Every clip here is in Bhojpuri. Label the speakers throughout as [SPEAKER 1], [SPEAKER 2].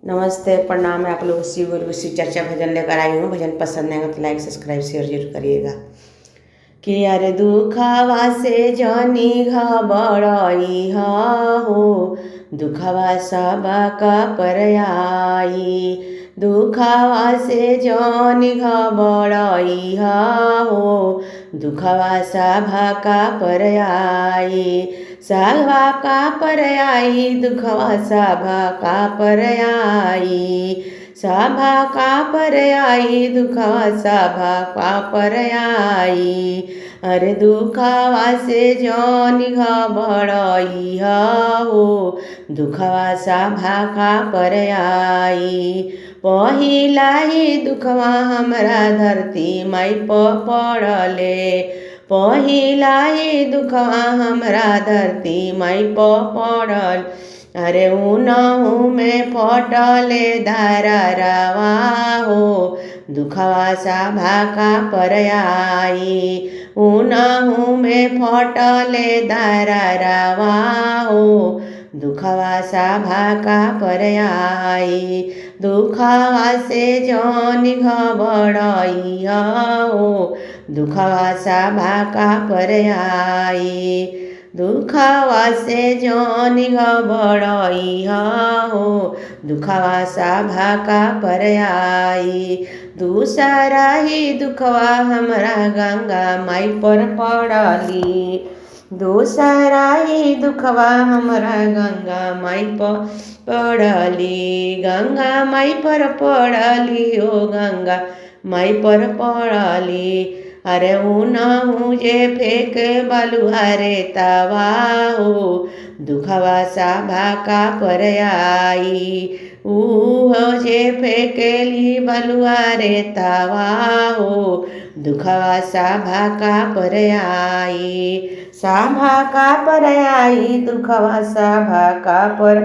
[SPEAKER 1] नमस्ते, प्रणाम। मैं आप लोग शिव गुरु शिव चर्चा भजन लेकर आई हूँ। भजन पसंद आएगा तो लाइक सब्सक्राइब शेयर जरूर करिएगा। कि अरे दुखवा से जनी घबराई हो, दुखवा सब का पर आई। दुखवा से जनी घबराई हो, दुखवा सब का पर आई। सभा का पर आई, दुखवा सभा का पर आई। सभा का पर आई, दुखवा सभा का पर आई। अरे दुखवा से जनी घबराई हो, दुखवा सभा का पर आई। पहिला ही दुखवा हमरा धरती माई पड़ले, पहिला ही दुखवा हमरा धरती माई पड़ल। अरे उनहु में फटले धारवा हो, दुखवा सभा का पर आई। उनहु में फटले धारवा हो, दुखवा सभा का पर आई। दुखवा से जनी घबराई हो, दुखवा सभा का पर आई। दुखवा से जनी घबराई हो, दुखवा सभा का पर आई। दूसरा ही दुखवा हमरा गंगा माई पर पड़ली, दूसरा ही दुखवा हमरा गंगा माई पर पड़ली। गंगा माई पर पड़ली हो, गंगा माई पर पड़ली। अरे उनहु जे फेंक बलुआरे तवा हो, दुखवा सभा का पर आई। उहो जे फेंकेली बलुआरे तवा हो, दुखवा सभा का पर आई। सभा का पर आई, दुखवा सभा का पर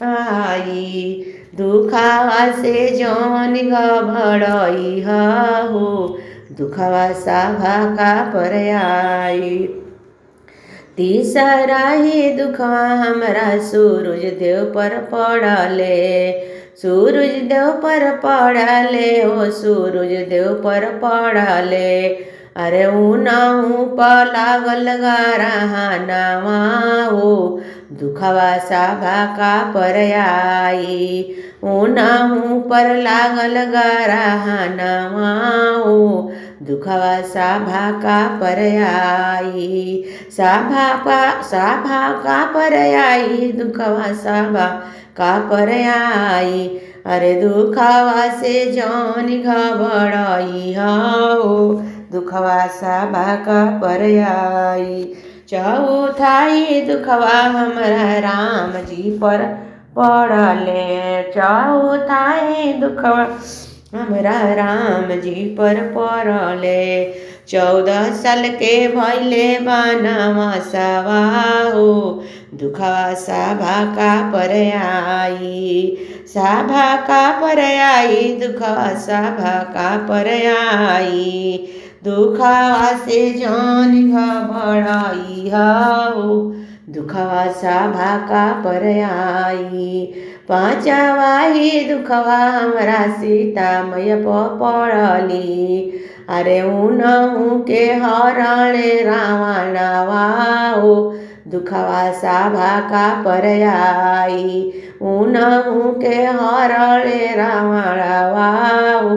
[SPEAKER 1] आई। दुखवा से जनी घबराई हो, दुखवा सभा का पर आई। तीसरा ही दुखवा हमरा सूरज देव पर पड़ले, सूरज देव पर पड़ले हो, सूरज देव पर पड़ले। अरे उनहु पर लागल गरहनवा हो, दुखवा सभा का पर आई। उनहु पर लागल गरहनवा हो, दुखवा सभा का पर आई। सभा का पर आई, दुखवा सभा का पर आई। अरे दुखवा से जनी घबराई हो, दुखवा सभा का पर आई। चौथाई दुखवा हमरा राम जी पर पड़ले, चौथाई दुखवा हमरा राम जी पर पड़ले। 14 साल के भैले बनवासवा हो, दुखवा सभा का पर आई। सभा का पर आई, दुखवा सभा का पर आई। दुखवा से जनी घबराई हो, दुखवा सभा का पर आई। पांचवा ही दुखवा हमरा सीता मैया पड़ली। अरे उनहु के हरणे रावणवा हो, दुखवा सभा का पर आई। उनहु के हरणे रावणवा हो,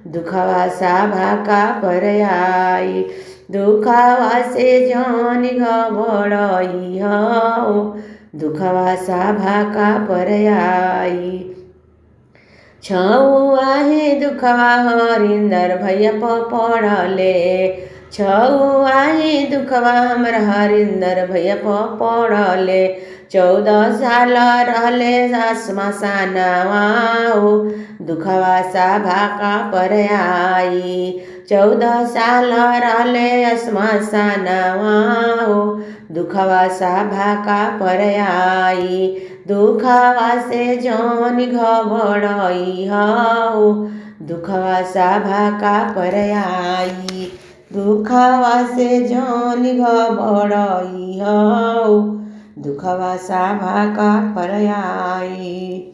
[SPEAKER 1] दुखवा सभा का पर आई। दुखवा से जनी घबराई हो, दुखवा सभा का पर आई। छौआ ही दुखवा हरिंदर भैया पड़ले, छौआ ही दुखवा हमरा हरिंदर भैया पड़ले। 14 साल रहले श्मशानवा हो, दुखवा सभा का पर आई। 14 साल रहले श्मशानवा हो, दुखवा सभा का पर आई। दुखवा से जनी घबराई हो, दुखवा सभा का पर आई। दुखवा से जनी घबराई हो, दुखवा सभा का पर आई।